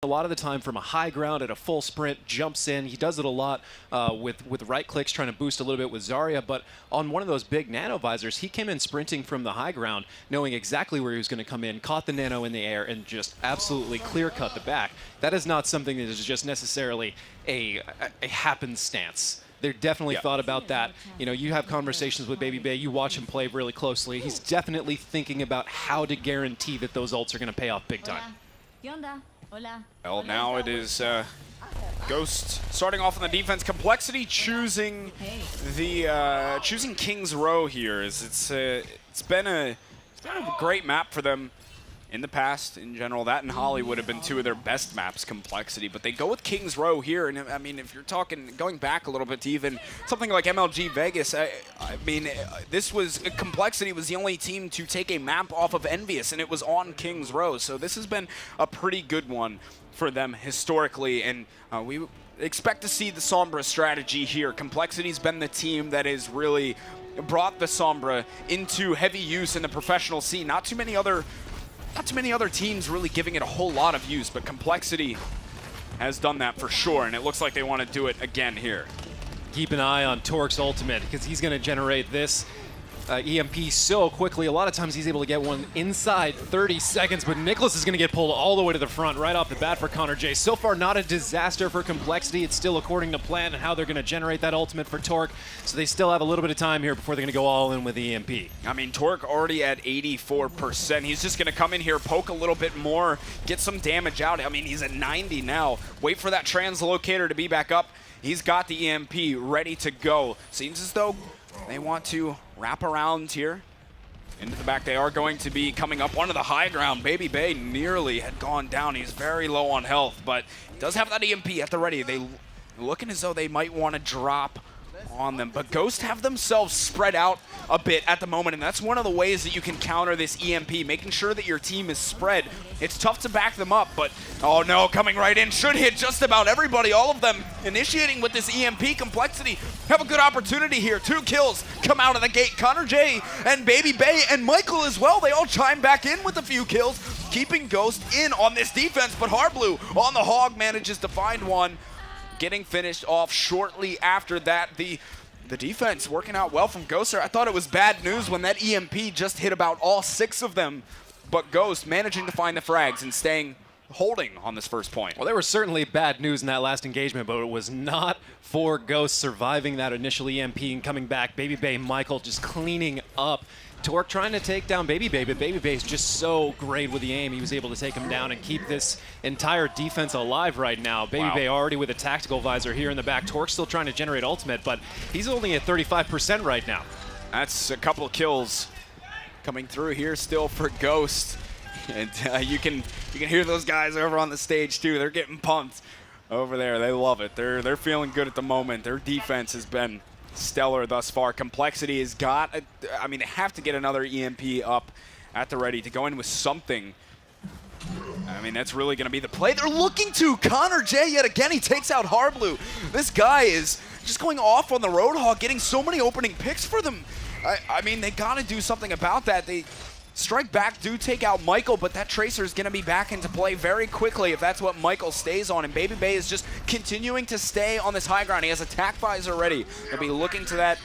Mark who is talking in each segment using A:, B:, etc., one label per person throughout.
A: a lot of the time from a high ground at a full sprint, jumps in. He does it a lot with right clicks, trying to boost a little bit with Zarya. But on one of those big nano visors, he came in sprinting from the high ground, knowing exactly where he was going to come in, caught the nano in the air, and just absolutely clear-cut the back. That is not something that is just necessarily a happenstance. They're definitely thought about that. You know, you have conversations with Baby Bay, you watch him play really closely. He's definitely thinking about how to guarantee that those ults are going to pay off big time.
B: Well, now it is Ghost starting off on the defense. Complexity choosing the choosing King's Row here. It's been a great map for them in the past. In general, that and Holly would have been two of their best maps, Complexity. But they go with King's Row here, and I mean, if you're talking going back a little bit to even something like MLG Vegas, I mean, this was Complexity was the only team to take a map off of Envious, and it was on King's Row. So this has been a pretty good one for them historically, and we expect to see the Sombra strategy here. Complexity's been the team that has really brought the Sombra into heavy use in the professional scene. Not too many other teams really giving it a whole lot of use, but Complexity has done that for sure, and it looks like they want to do it again here.
A: Keep an eye on Torque's ultimate, because he's going to generate this EMP so quickly. A lot of times he's able to get one inside 30 seconds, but Nicholas is going to get pulled all the way to the front right off the bat for Connor J. So far, not a disaster for Complexity. It's still according to plan and how they're going to generate that ultimate for Torque. So they still have a little bit of time here before they're going to go all in with the EMP.
B: I mean, Torque already at 84%. He's just going to come in here, poke a little bit more, get some damage out. I mean, he's at 90 now. Wait for that translocator to be back up. He's got the EMP ready to go. Seems as though they want to wrap around here into the back. They are going to be coming up onto the high ground. Baby Bay nearly had gone down. He's very low on health, but he does have that EMP at the ready. They looking as though they might want to drop on them, but Ghost have themselves spread out a bit at the moment, and that's one of the ways that you can counter this EMP, making sure that your team is spread. It's tough to back them up, but oh no, coming right in, should hit just about everybody, all of them initiating with this EMP. Complexity have a good opportunity here. 2 kills come out of the gate. Connor J and Baby Bay and Michael as well, they all chime back in with a few kills, keeping Ghost in on this defense, but Hardblue on the hog manages to find one, getting finished off shortly after that. The defense working out well from Ghost. I thought it was bad news when that EMP just hit about all 6 of them, but Ghost managing to find the frags and holding on this first point.
A: Well, there was certainly bad news in that last engagement, but it was not for Ghost surviving that initial EMP and coming back. Baby Bay, Michael just cleaning up. Torque trying to take down Baby Bay, but Baby Bay is just so great with the aim. He was able to take him down and keep this entire defense alive right now. Baby Bay already with a tactical visor here in the back. Torque still trying to generate ultimate, but he's only at 35% right now.
B: That's a couple of kills coming through here still for Ghost. And you can hear those guys over on the stage too. They're getting pumped over there. They love it. They're feeling good at the moment. Their defense has been stellar thus far. Complexity has got, I mean, they have to get another EMP up at the ready to go in with something. I mean, that's really going to be the play they're looking to. Connor J yet again, he takes out Hardblue. This guy is just going off on the Roadhog, getting so many opening picks for them. I mean, they got to do something about that. They strike back, do take out Michael, but that Tracer is going to be back into play very quickly if that's what Michael stays on. And Baby Bay is just continuing to stay on this high ground. He has attack visor ready. They'll be looking to that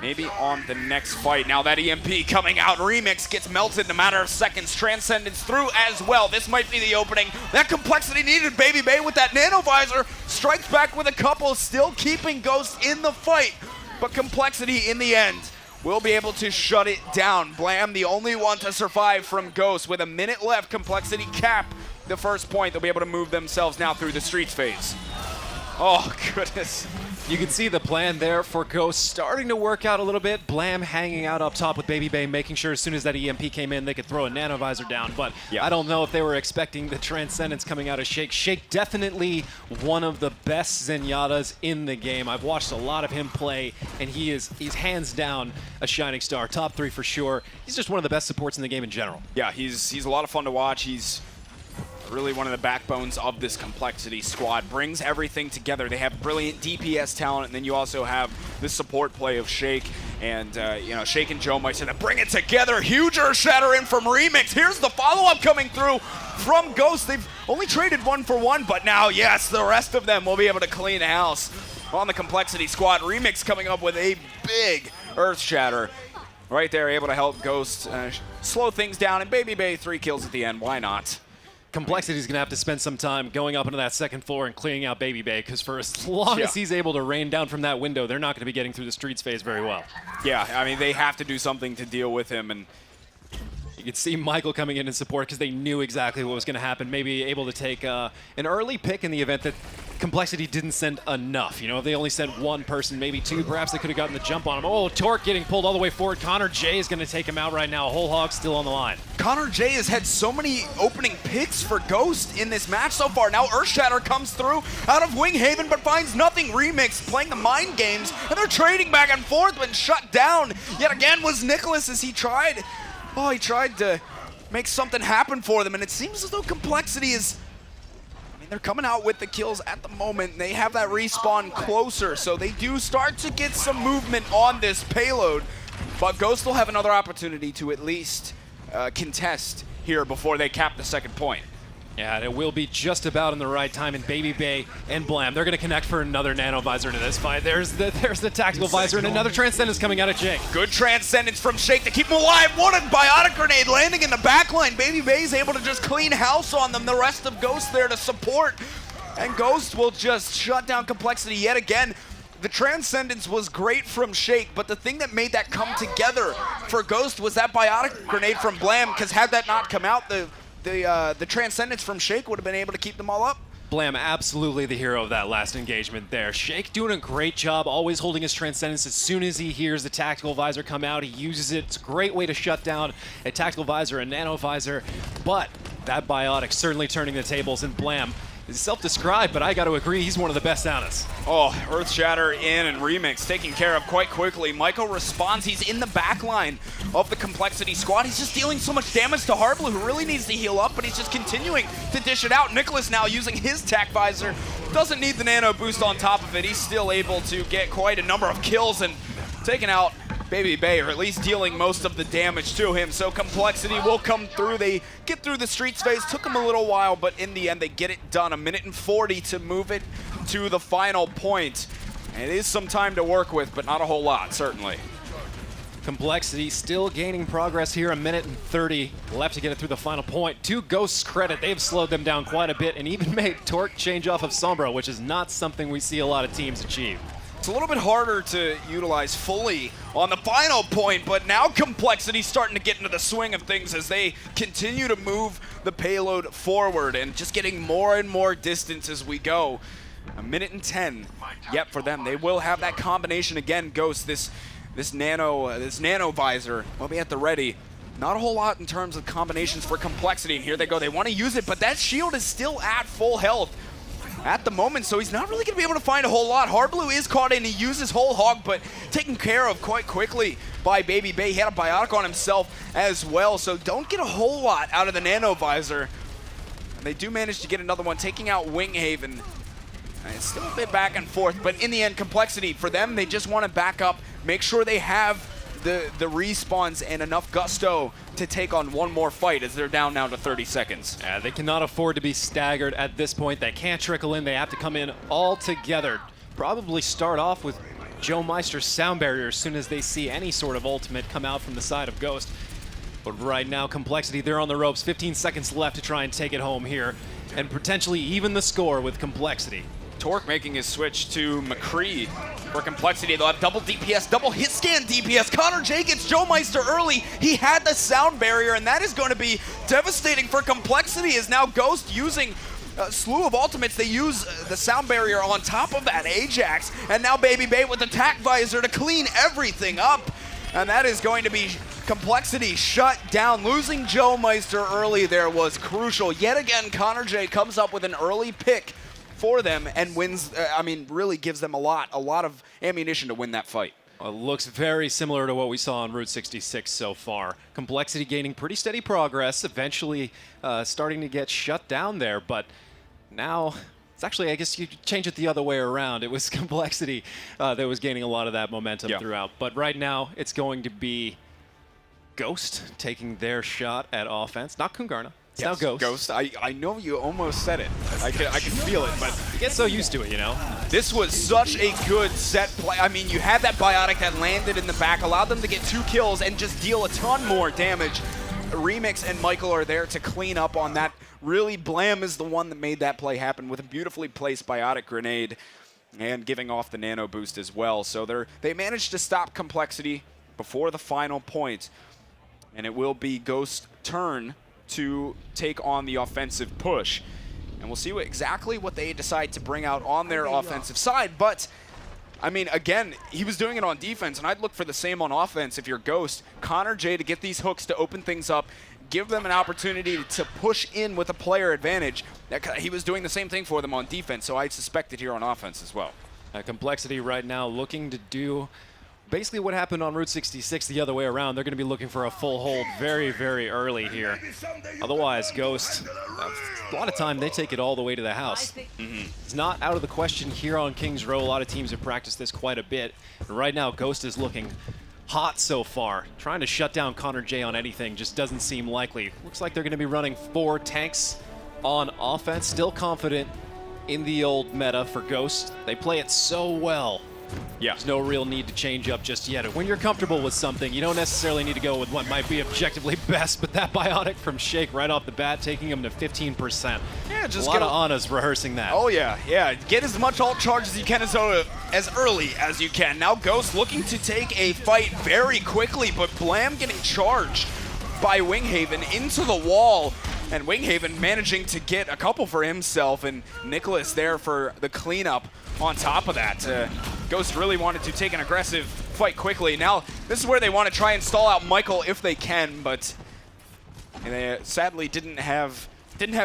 B: maybe on the next fight. Now that EMP coming out, Remix gets melted in a matter of seconds. Transcendence through as well. This might be the opening that Complexity needed. Baby Bay with that nano visor strikes back with a couple, still keeping Ghost in the fight. But Complexity in the end will be able to shut it down. Blam, the only one to survive from Ghost. With a minute left, Complexity cap the first point. They'll be able to move themselves now through the streets phase. Oh, goodness.
A: You can see the plan there for Ghost starting to work out a little bit. Blam hanging out up top with Baby Bay, making sure as soon as that EMP came in, they could throw a nanovisor down. But I don't know if they were expecting the Transcendence coming out of Shake. Shake definitely one of the best Zenyatta's in the game. I've watched a lot of him play, and he's hands down a shining star. Top 3 for sure. He's just one of the best supports in the game in general.
B: Yeah, he's a lot of fun to watch. He's really one of the backbones of this Complexity squad. Brings everything together. They have brilliant DPS talent, and then you also have the support play of Shake and you know, Shake and Joe might say that bring it together. Huge earth shatter in from Remix. Here's the follow-up coming through from Ghost. They've only traded 1 for 1, but now, yes, the rest of them will be able to clean house on the Complexity squad. Remix coming up with a big Earth Shatter. Right there, able to help Ghost slow things down, and Baby Bay 3 kills at the end. Why not?
A: Complexity's going to have to spend some time going up into that second floor and cleaning out Baby Bay, because for as long as he's able to rain down from that window, they're not going to be getting through the streets phase very well.
B: Yeah, I mean, they have to do something to deal with him, and
A: you could see Michael coming in support because they knew exactly what was going to happen. Maybe able to take an early pick in the event that Complexity didn't send enough. You know, if they only sent one person, maybe two, perhaps they could have gotten the jump on him. Oh, Torque getting pulled all the way forward. Connor J is going to take him out right now. Whole Hog still on the line.
B: Connor J has had so many opening picks for Ghost in this match so far. Now Earthshatter comes through out of Winghaven but finds nothing. Remix playing the mind games, and they're trading back and forth, but shut down yet again was Nicholas as he tried to make something happen for them, and it seems as though Complexity is, I mean, they're coming out with the kills at the moment, and they have that respawn closer, so they do start to get some movement on this payload, but Ghost will have another opportunity to at least contest here before they cap the second point.
A: Yeah, and it will be just about in the right time, and Baby Bay and Blam, they're going to connect for another Nano Visor into this fight. There's the Tactical Visor, and another Transcendence coming out of Jake.
B: Good Transcendence from Shake to keep him alive. What a Biotic Grenade landing in the backline. Baby Bay's able to just clean house on them. The rest of Ghost there to support, and Ghost will just shut down Complexity yet again. The Transcendence was great from Shake, but the thing that made that come together for Ghost was that Biotic Grenade from Blam, because had that not come out, the Transcendence from Shake would have been able to keep them all up.
A: Blam, absolutely the hero of that last engagement there. Shake doing a great job, always holding his Transcendence. As soon as he hears the Tactical Visor come out, he uses it. It's a great way to shut down a Tactical Visor, a Nano Visor, but that Biotic certainly turning the tables, and Blam is self-described, but I got to agree, he's one of the best on us.
B: Oh, Earth Shatter in and Remix taken care of quite quickly. Michael responds. He's in the back line of the Complexity squad. He's just dealing so much damage to Hardblue, who really needs to heal up, but he's just continuing to dish it out. Nicholas now using his Tac Visor. Doesn't need the Nano boost on top of it. He's still able to get quite a number of kills and taking out Baby Bay, or at least dealing most of the damage to him. So Complexity will come through. They get through the streets phase. Took them a little while, but in the end, they get it done. 1:40 to move it to the final point. And it is some time to work with, but not a whole lot, certainly.
A: Complexity still gaining progress here. 1:30 left to get it through the final point. To Ghost's credit, they've slowed them down quite a bit and even made Torque change off of Sombra, which is not something we see a lot of teams achieve.
B: It's a little bit harder to utilize fully on the final point, but now Complexity's starting to get into the swing of things as they continue to move the payload forward and just getting more and more distance as we go. 1:10 yet for them. They will have that combination again. Ghost, this nano visor will be at the ready. Not a whole lot in terms of combinations for Complexity, and here they go. They want to use it, but that shield is still at full health at the moment, so he's not really going to be able to find a whole lot. Hardblue is caught in. He uses Whole Hog, but taken care of quite quickly by Baby Bay. He had a Biotic on himself as well, so don't get a whole lot out of the Nano Visor. And they do manage to get another one, taking out Winghaven. And it's still a bit back and forth, but in the end, Complexity, for them, they just want to back up, make sure they have the respawns and enough gusto to take on one more fight as they're down now to 30 seconds.
A: Yeah, they cannot afford to be staggered at this point. They can't trickle in. They have to come in all together. Probably start off with Joe Meister's sound barrier as soon as they see any sort of ultimate come out from the side of Ghost. But right now, Complexity, they're on the ropes. 15 seconds left to try and take it home here and potentially even the score with Complexity.
B: Torque making his switch to McCree for Complexity. They'll have double DPS, double hit scan DPS. Connor J gets Joe Meister early. He had the sound barrier, and that is going to be devastating for Complexity as now Ghost using a slew of ultimates. They use the sound barrier on top of that Ajax, and now Baby Bay with the Tac Visor to clean everything up. And that is going to be Complexity shut down. Losing Joe Meister early there was crucial. Yet again, Connor J comes up with an early pick for them and wins, really gives them a lot of ammunition to win that fight.
A: Looks very similar to what we saw on Route 66 so far. Complexity gaining pretty steady progress, eventually starting to get shut down there, but now it's actually, I guess you change it the other way around. It was Complexity that was gaining a lot of that momentum throughout, but right now it's going to be Ghost taking their shot at offense, not Kungarna. It's now Ghost.
B: Ghost. I know you almost said it. I can feel it, but
A: You get so used to it, you know?
B: this was such a good set play. I mean, you had that biotic that landed in the back, allowed them to get 2 kills and just deal a ton more damage. Remix and Michael are there to clean up on that. Really, Blam is the one that made that play happen with a beautifully placed biotic grenade and giving off the nano boost as well. So they managed to stop Complexity before the final point, and it will be Ghost's turn to take on the offensive push. And we'll see exactly what they decide to bring out on their offensive side. But, I mean, again, he was doing it on defense, and I'd look for the same on offense if you're Ghost. Connor J to get these hooks to open things up, give them an opportunity to push in with a player advantage. He was doing the same thing for them on defense, so I suspect it here on offense as well.
A: Complexity right now looking to do basically what happened on Route 66 the other way around. They're going to be looking for a full hold very, very early here. Otherwise, Ghost, a lot of time they take it all the way to the house. It's not out of the question here on Kings Row. A lot of teams have practiced this quite a bit. And right now, Ghost is looking hot so far. Trying to shut down Connor J on anything just doesn't seem likely. Looks like they're going to be running 4 tanks on offense. Still confident in the old meta for Ghost. They play it so well.
B: Yeah.
A: There's no real need to change up just yet. When you're comfortable with something, you don't necessarily need to go with what might be objectively best, but that biotic from Shake right off the bat, taking him to 15%.
B: Yeah, just
A: a lot of Annas rehearsing that.
B: Oh, yeah. Get as much ult charge as you can as early as you can. Now Ghost looking to take a fight very quickly, but Blam getting charged by Winghaven into the wall. And Winghaven managing to get a couple for himself, and Nicholas there for the cleanup on top of that. Ghost really wanted to take an aggressive fight quickly. Now, this is where they want to try and stall out Michael if they can, but they sadly didn't have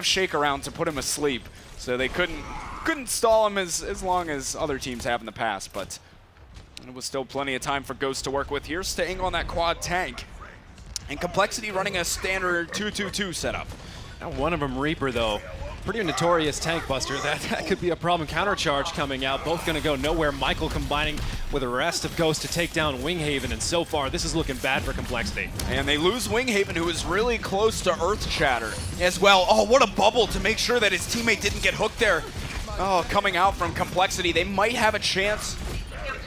B: Shake around to put him asleep, so they couldn't stall him as long as other teams have in the past, but it was still plenty of time for Ghost to work with here, staying on that quad tank. And Complexity running a standard 2-2-2 setup.
A: Now one of them Reaper, though. Pretty notorious tank buster. That could be a problem. Countercharge coming out. Both going to go nowhere. Michael combining with the rest of Ghost to take down Winghaven, and so far this is looking bad for Complexity.
B: And they lose Winghaven, who is really close to Earth Shatter as well. Oh, what a bubble to make sure that his teammate didn't get hooked there. Oh, coming out from Complexity. They might have a chance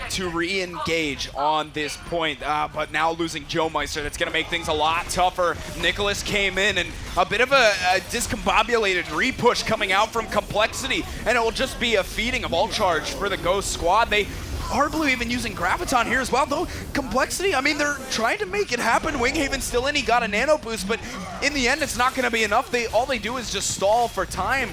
B: to re-engage on this point, but now losing Joe Meister, that's going to make things a lot tougher. Nicholas came in, and a bit of a discombobulated re-push coming out from Complexity, and it will just be a feeding of ult charge for the Ghost squad. They are blue even using Graviton here as well, though Complexity, I mean, they're trying to make it happen. Winghaven's still in, he got a nano boost, but in the end, it's not going to be enough. All they do is just stall for time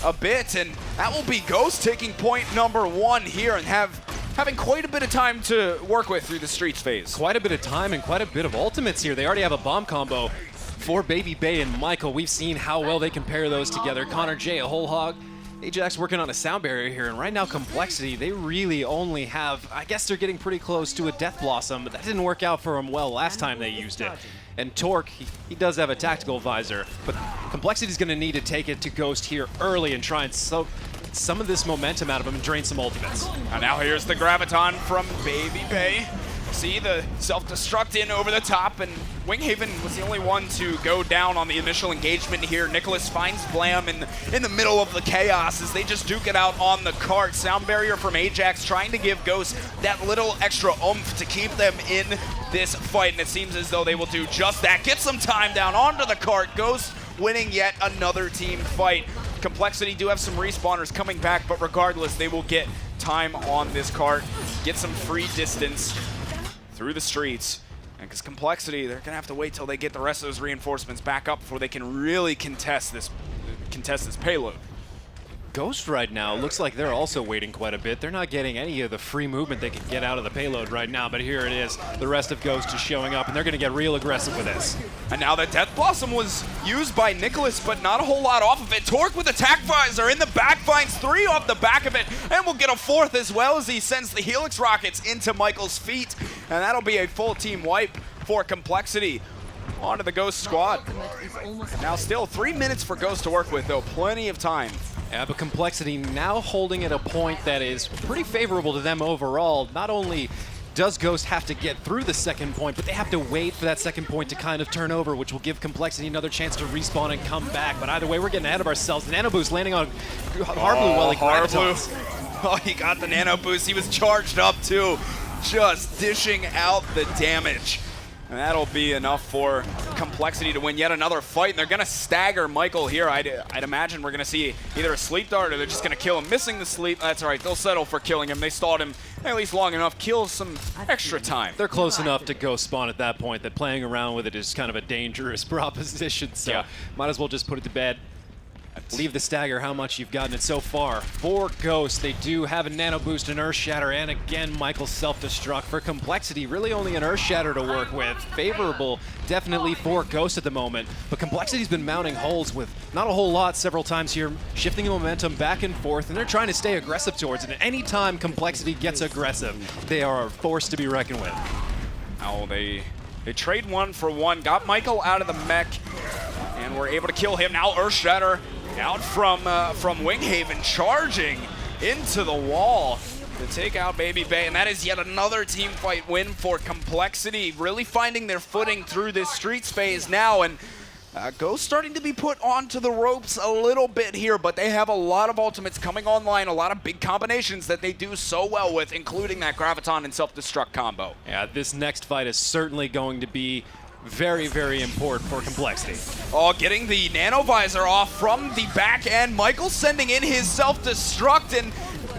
B: a bit, and that will be Ghost taking point number 1 here and having quite a bit of time to work with through the streets phase.
A: Quite a bit of time and quite a bit of ultimates here. They already have a bomb combo for Baby Bay and Michael. We've seen how well they can pair those together. Connor J, a whole hog. Ajax working on a sound barrier here, and right now Complexity, they really only have, I guess they're getting pretty close to a Death Blossom, but that didn't work out for them well last time they used it. And Torque, he does have a tactical visor, but Complexity's going to need to take it to Ghost here early and try and soak some of this momentum out of him and drain some ultimates.
B: And now here's the Graviton from Baby Bay. See the self-destruct in over the top, and Winghaven was the only one to go down on the initial engagement here. Nicholas finds Blam in the middle of the chaos as they just duke it out on the cart. Sound barrier from Ajax trying to give Ghost that little extra oomph to keep them in this fight, and it seems as though they will do just that. Get some time down onto the cart. Ghost winning yet another team fight. Complexity do have some respawners coming back, but regardless, they will get time on this cart, get some free distance through the streets. And because Complexity, they're gonna have to wait till they get the rest of those reinforcements back up before they can really contest this payload.
A: Ghost right now looks like they're also waiting quite a bit. They're not getting any of the free movement they can get out of the payload right now, but here it is. The rest of Ghost is showing up, and they're going to get real aggressive with this.
B: And now that Death Blossom was used by Nicholas, but not a whole lot off of it. Torque with attack visor in the back, finds 3 off the back of it, and will get a 4th as well as he sends the Helix rockets into Michael's feet. And that'll be a full team wipe for Complexity onto the Ghost squad. Now still 3 minutes for Ghost to work with, though. Plenty of time.
A: Yeah, but Complexity now holding at a point that is pretty favorable to them overall. Not only does Ghost have to get through the second point, but they have to wait for that second point to kind of turn over, which will give Complexity another chance to respawn and come back. But either way, we're getting ahead of ourselves. Nano Boost landing on Harblue while he gravitates.
B: Oh, he got the Nano Boost. He was charged up too, just dishing out the damage. And that'll be enough for Complexity to win yet another fight. And they're going to stagger Michael here. I'd imagine we're going to see either a sleep dart or they're just going to kill him. Missing the sleep, that's all right. They'll settle for killing him. They stalled him at least long enough. Kill some extra time.
A: They're close enough to Ghost spawn at that point that playing around with it is kind of a dangerous proposition. So
B: yeah.
A: Might as well just put it to bed. Leave the stagger how much you've gotten it so far. For Ghost, they do have a Nano Boost and Earth Shatter, and again, Michael's self-destruct. For Complexity, really only an Earth Shatter to work with. Favorable, definitely, for Ghost at the moment, but Complexity's been mounting holes with not a whole lot several times here, shifting the momentum back and forth, and they're trying to stay aggressive towards it. And any time Complexity gets aggressive, they are a force to be reckoned with.
B: Oh, they trade 1 for 1, got Michael out of the mech, and we're able to kill him. Now Earth Shatter out from Winghaven, charging into the wall to take out Baby Bay, and that is yet another team fight win for Complexity, really finding their footing through this street phase now, and Ghost starting to be put onto the ropes a little bit here, but they have a lot of ultimates coming online, a lot of big combinations that they do so well with, including that Graviton and self-destruct combo.
A: Yeah, this next fight is certainly going to be very, very important for Complexity.
B: Oh, getting the Nano Visor off from the back end. Michael sending in his self-destruct, and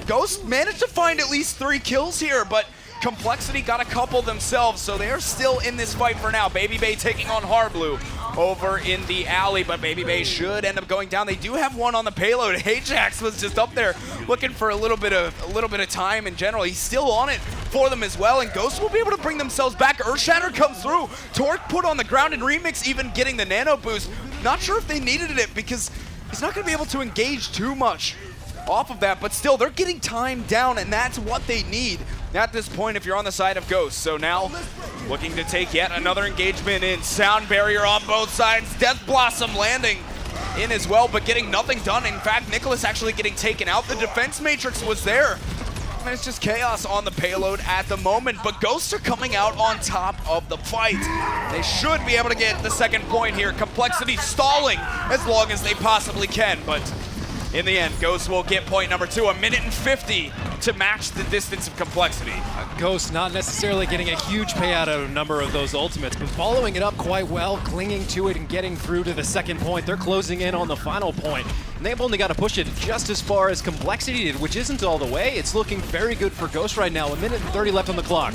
B: Ghost managed to find at least 3 kills here, but Complexity got a couple themselves, so they are still in this fight for now. Baby Bay taking on Harblue over in the alley, but Baby Bay should end up going down. They do have one on the payload. Ajax was just up there looking for a little bit of time in general. He's still on it for them as well, and Ghost will be able to bring themselves back. Earthshatter comes through. Torque put on the ground, and Remix even getting the Nano Boost. Not sure if they needed it because he's not going to be able to engage too much off of that, but still, they're getting time down, and that's what they need at this point if you're on the side of Ghost. So now, looking to take yet another engagement in. Sound barrier on both sides. Death Blossom landing in as well, but getting nothing done. In fact, Nicholas actually getting taken out. The defense matrix was there. And it's just chaos on the payload at the moment, but Ghosts are coming out on top of the fight. They should be able to get the second point here. Complexity stalling as long as they possibly can, but in the end, Ghost will get point number 2, 1 minute and 50 to match the distance of Complexity.
A: Ghost not necessarily getting a huge payout out of a number of those ultimates, but following it up quite well, clinging to it and getting through to the second point. They're closing in on the final point, and they've only got to push it just as far as Complexity did, which isn't all the way. It's looking very good for Ghost right now. 1 minute and 30 left on the clock.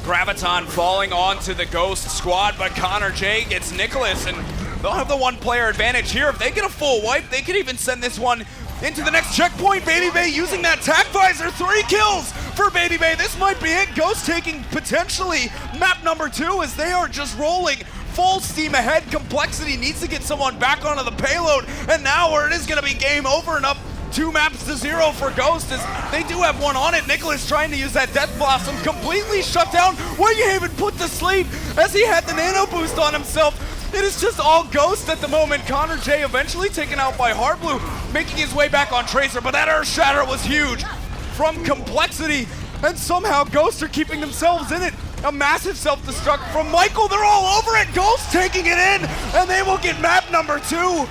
B: Graviton falling onto the Ghost squad, but Connor J gets Nicholas, and they'll have the 1-player advantage here. If they get a full wipe, they could even send this one into the next checkpoint. Baby Bay using that tac visor. 3 kills for Baby Bay. This might be it. Ghost taking potentially map number 2 as they are just rolling full steam ahead. Complexity needs to get someone back onto the payload, and now where it is going to be game over and up 2 maps to 0 for Ghost, as they do have one on it. Nicholas trying to use that Death Blossom, completely shut down. Winghaven put to sleep as he had the Nano Boost on himself. It is just all Ghost at the moment. Connor J eventually taken out by Harblue, making his way back on Tracer, but that Earth Shatter was huge from Complexity, and somehow Ghosts are keeping themselves in it. A massive self-destruct from Michael. They're all over it. Ghost taking it in, and they will get map number 2.